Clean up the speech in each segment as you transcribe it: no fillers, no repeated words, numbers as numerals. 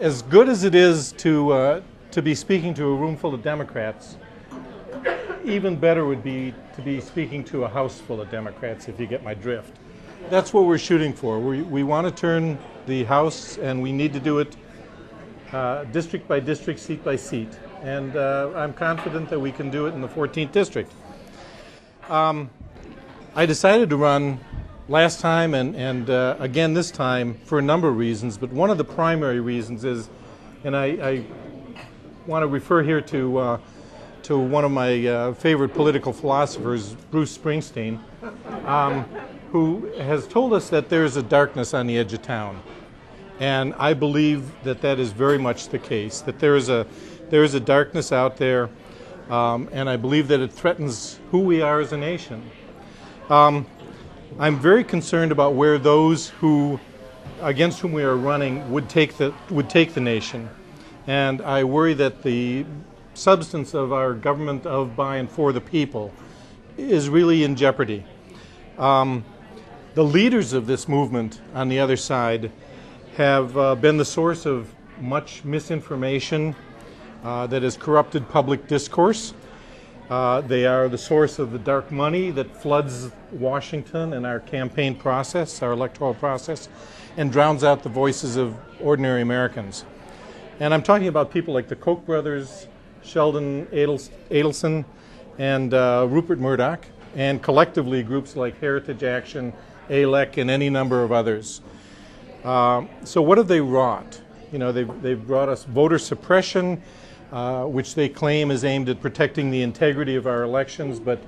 As good as it is to be speaking to a room full of Democrats, even better would be to be speaking to a house full of Democrats, if you get my drift. That's what we're shooting for. We want to turn the House, and we need to do it district by district, seat by seat. And I'm confident that we can do it in the 14th district. I decided to run last time and again this time for a number of reasons, but one of the primary reasons is, and I want to refer here to one of my favorite political philosophers, Bruce Springsteen, who has told us that there's a darkness on the edge of town. And I believe that that is very much the case, that there is a darkness out there, and I believe that it threatens who we are as a nation. I'm very concerned about where those against whom we are running would take the nation. And I worry that the substance of our government of, by, and for the people is really in jeopardy. The leaders of this movement on the other side have been the source of much misinformation that has corrupted public discourse. They are the source of the dark money that floods Washington and our campaign process, our electoral process, and drowns out the voices of ordinary Americans. And I'm talking about people like the Koch brothers, Sheldon Adelson, and Rupert Murdoch, and collectively groups like Heritage Action, ALEC, and any number of others. So what have they wrought? You know, they've brought us voter suppression, which they claim is aimed at protecting the integrity of our elections, but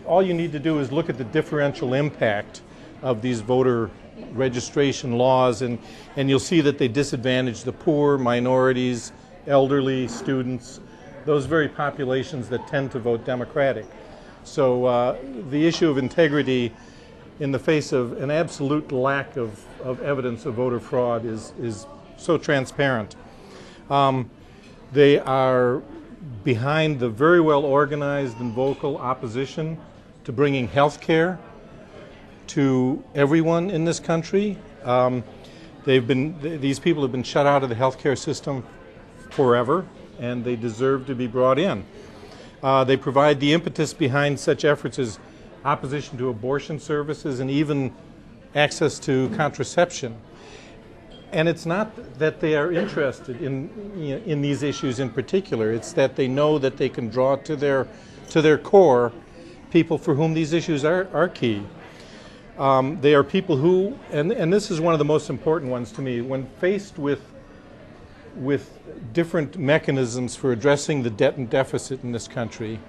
all you need to do is look at the differential impact of these voter registration laws, and you'll see that they disadvantage the poor, minorities, elderly, students, those very populations that tend to vote Democratic. So the issue of integrity in the face of an absolute lack of evidence of voter fraud is so transparent. They are behind the very well organized and vocal opposition to bringing health care to everyone in this country. These people have been shut out of the health care system forever, and they deserve to be brought in. They provide the impetus behind such efforts as opposition to abortion services and even access to contraception. And it's not that they are interested in these issues in particular. It's that they know that they can draw to their core people for whom these issues are key. They are people who, and this is one of the most important ones to me, when faced with different mechanisms for addressing the debt and deficit in this country,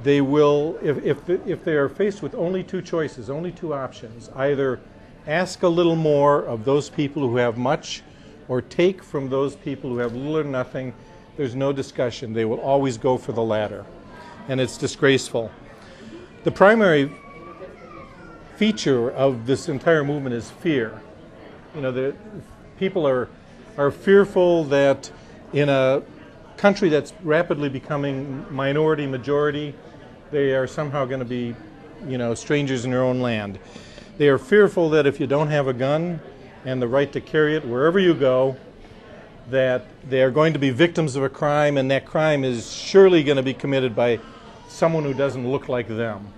they will, if they are faced with only two choices, only two options, either ask a little more of those people who have much, or take from those people who have little or nothing, there's no discussion. They will always go for the latter. And it's disgraceful. The primary feature of this entire movement is fear. You know, the people are fearful that in a country that's rapidly becoming minority majority, they are somehow going to be, strangers in their own land. They are fearful that if you don't have a gun and the right to carry it wherever you go, that they are going to be victims of a crime, and that crime is surely going to be committed by someone who doesn't look like them.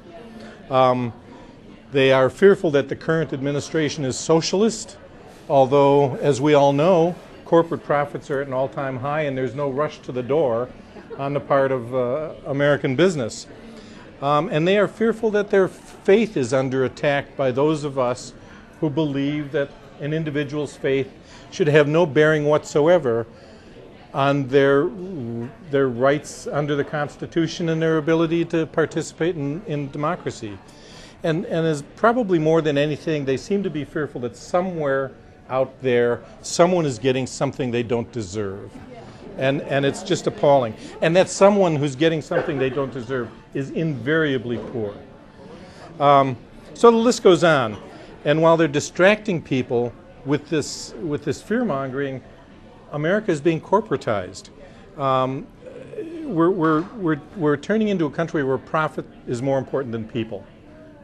They are fearful that the current administration is socialist, although, as we all know, corporate profits are at an all-time high and there's no rush to the door on the part of American business. And they are fearful that their faith is under attack by those of us who believe that an individual's faith should have no bearing whatsoever on their rights under the Constitution and their ability to participate in democracy. And as probably more than anything, they seem to be fearful that somewhere out there, someone is getting something they don't deserve. And it's just appalling. And that someone who's getting something they don't deserve is invariably poor. So the list goes on. And while they're distracting people with this fear-mongering, America is being corporatized. We're turning into a country where profit is more important than people.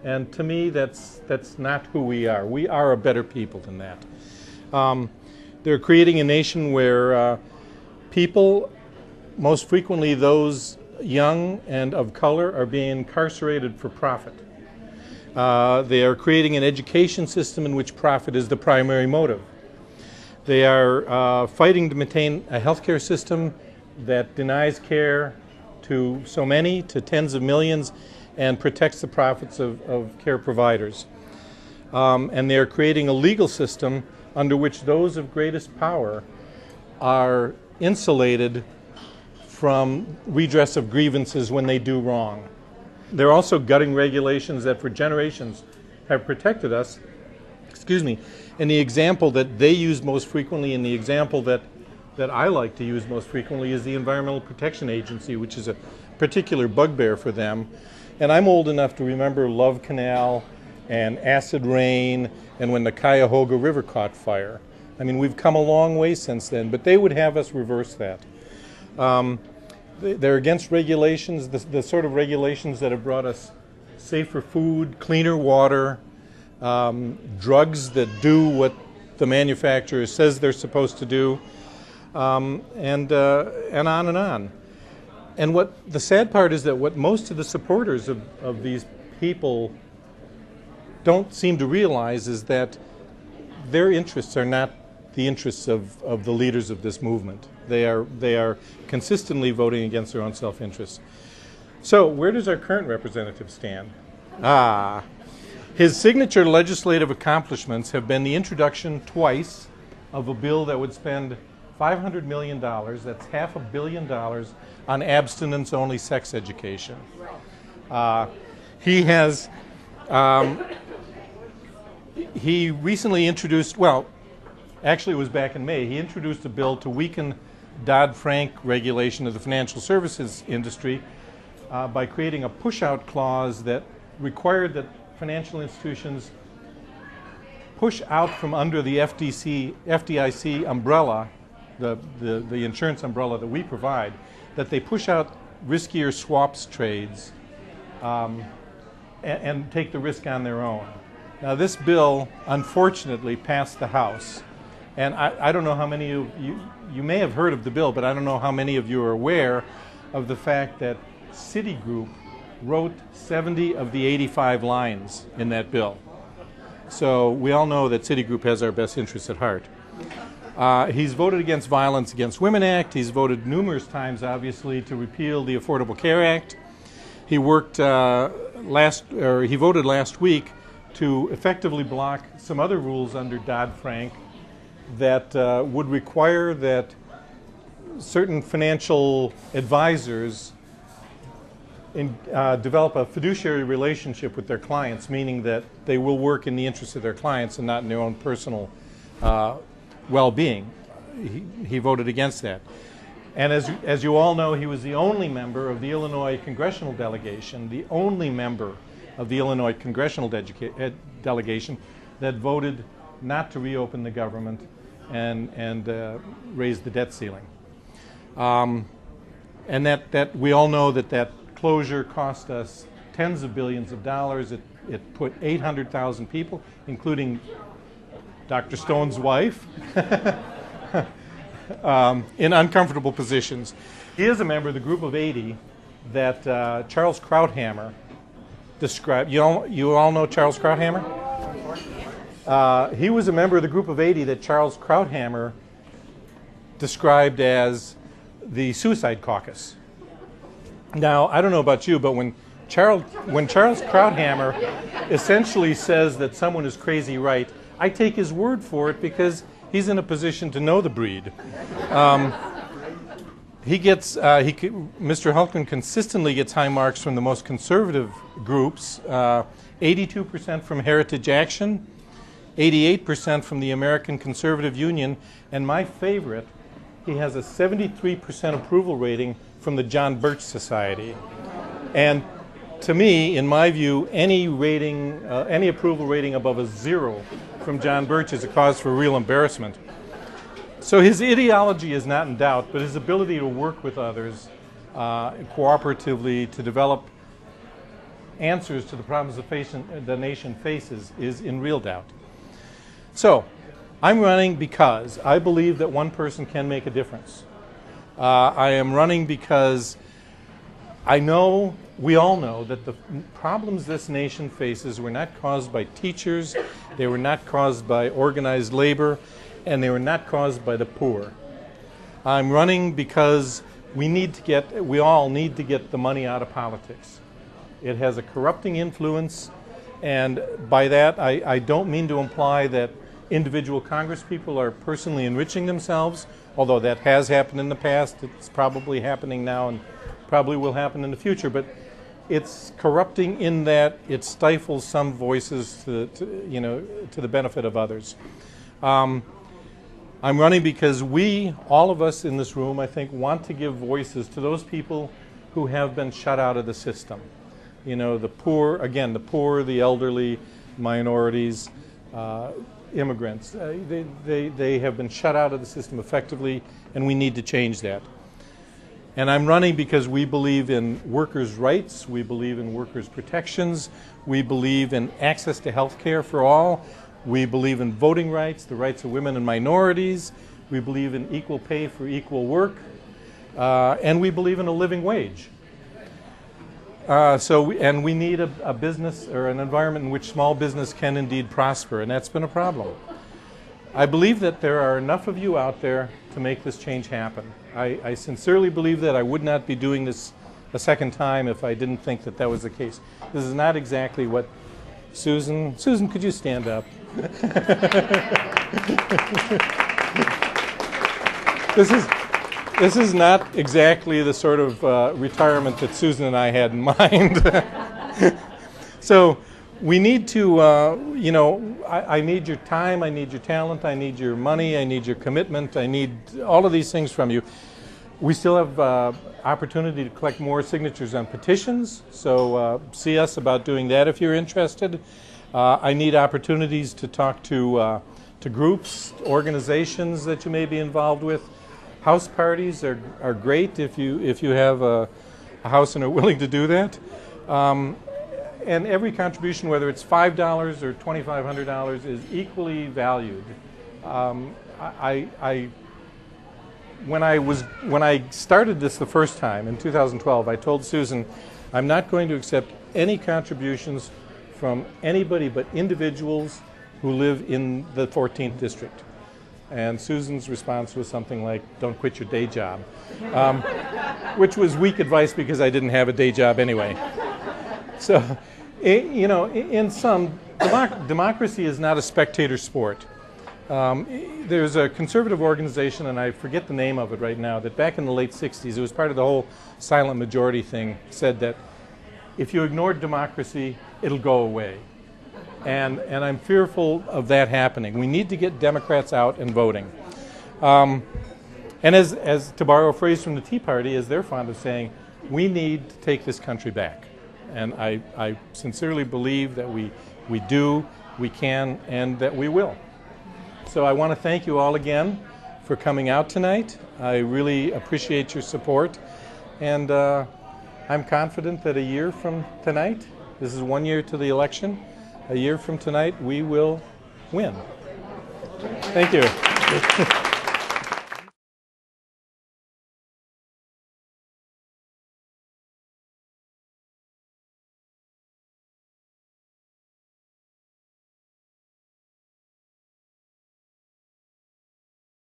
And to me, that's not who we are. We are a better people than that. They're creating a nation where people, most frequently those young and of color, are being incarcerated for profit. They are creating an education system in which profit is the primary motive. They are fighting to maintain a healthcare system that denies care to so many, to tens of millions, and protects the profits of care providers. And they are creating a legal system under which those of greatest power are insulated from redress of grievances when they do wrong. They're also gutting regulations that for generations have protected us. And the example that they use most frequently, and the example that I like to use most frequently, is the Environmental Protection Agency, which is a particular bugbear for them. And I'm old enough to remember Love Canal and acid rain and when the Cuyahoga River caught fire. I mean, we've come a long way since then, but they would have us reverse that. They're against regulations, the sort of regulations that have brought us safer food, cleaner water, drugs that do what the manufacturer says they're supposed to do, and on and on. And what the sad part is that what most of the supporters of these people don't seem to realize is that their interests are not the interests of the leaders of this movement. They are consistently voting against their own self-interests. So where does our current representative stand? His signature legislative accomplishments have been the introduction twice of a bill that would spend $500 million, that's $500 million, on abstinence-only sex education. He recently introduced, well, actually it was back in May, he introduced a bill to weaken Dodd-Frank regulation of the financial services industry by creating a push-out clause that required that financial institutions push out from under the FDIC umbrella, the insurance umbrella that we provide, that they push out riskier swaps trades and take the risk on their own. Now this bill unfortunately passed the House, and I don't know how many of you may have heard of the bill, but I don't know how many of you are aware of the fact that Citigroup wrote 70 of the 85 lines in that bill. So we all know that Citigroup has our best interests at heart. He's voted against Violence Against Women Act. He's voted numerous times, obviously, to repeal the Affordable Care Act. He voted last week to effectively block some other rules under Dodd-Frank that would require that certain financial advisors develop a fiduciary relationship with their clients, meaning that they will work in the interests of their clients and not in their own personal well-being. He voted against that. And as you all know, he was the only member of the Illinois congressional delegation, the only member of the Illinois congressional delegation that voted not to reopen the government and raise the debt ceiling. And that we all know that closure cost us tens of billions of dollars. It put 800,000 people, including Dr. Stone's wife, in uncomfortable positions. He is a member of the group of 80 that Charles Krauthammer described. You all know Charles Krauthammer? He was a member of the group of 80 that Charles Krauthammer described as the Suicide Caucus. Now, I don't know about you, but when Charles Krauthammer essentially says that someone is crazy right, I take his word for it because he's in a position to know the breed. Mr. Hultgren consistently gets high marks from the most conservative groups, 82% from Heritage Action, 88% from the American Conservative Union, and my favorite, he has a 73% approval rating from the John Birch Society. And to me, in my view, any approval rating above a 0 from John Birch is a cause for real embarrassment. So his ideology is not in doubt, but his ability to work with others cooperatively to develop answers to the problems the nation faces is in real doubt. So I'm running because I believe that one person can make a difference. I am running because I know, we all know, that the problems this nation faces were not caused by teachers, they were not caused by organized labor, and they were not caused by the poor. I'm running because we all need to get the money out of politics. It has a corrupting influence, and by that I don't mean to imply that individual congresspeople are personally enriching themselves, although that has happened in the past. It's probably happening now and probably will happen in the future, but it's corrupting in that it stifles some voices to the benefit of others. I'm running because all of us in this room, I think, want to give voices to those people who have been shut out of the system. The poor, the elderly, minorities, immigrants. They have been shut out of the system effectively, and we need to change that. And I'm running because we believe in workers' rights, we believe in workers' protections, we believe in access to health care for all, we believe in voting rights, the rights of women and minorities, we believe in equal pay for equal work, and we believe in a living wage. And we need a business or an environment in which small business can indeed prosper, and that's been a problem. I believe that there are enough of you out there to make this change happen. I sincerely believe that. I would not be doing this a second time if I didn't think that that was the case. This is not exactly what Susan, could you stand up? This is not exactly the sort of retirement that Susan and I had in mind. So we need to, I need your time, I need your talent, I need your money, I need your commitment, I need all of these things from you. We still have opportunity to collect more signatures on petitions, so see us about doing that if you're interested. I need opportunities to talk to groups, organizations that you may be involved with. House parties are great if you have a house and are willing to do that. And every contribution, whether it's $5 or $2,500, is equally valued. When I started this the first time in 2012, I told Susan, I'm not going to accept any contributions from anybody but individuals who live in the 14th district. And Susan's response was something like, don't quit your day job, which was weak advice because I didn't have a day job anyway. So, in sum, democracy is not a spectator sport. There's a conservative organization, and I forget the name of it right now, that back in the late 60s, it was part of the whole silent majority thing, said that if you ignored democracy, it'll go away. And I'm fearful of that happening. We need to get Democrats out and voting. And as to borrow a phrase from the Tea Party, as they're fond of saying, we need to take this country back. And I sincerely believe that we do, we can, and that we will. So I want to thank you all again for coming out tonight. I really appreciate your support. And I'm confident that a year from tonight, this is 1 year to the election, a year from tonight we will win. Thank you.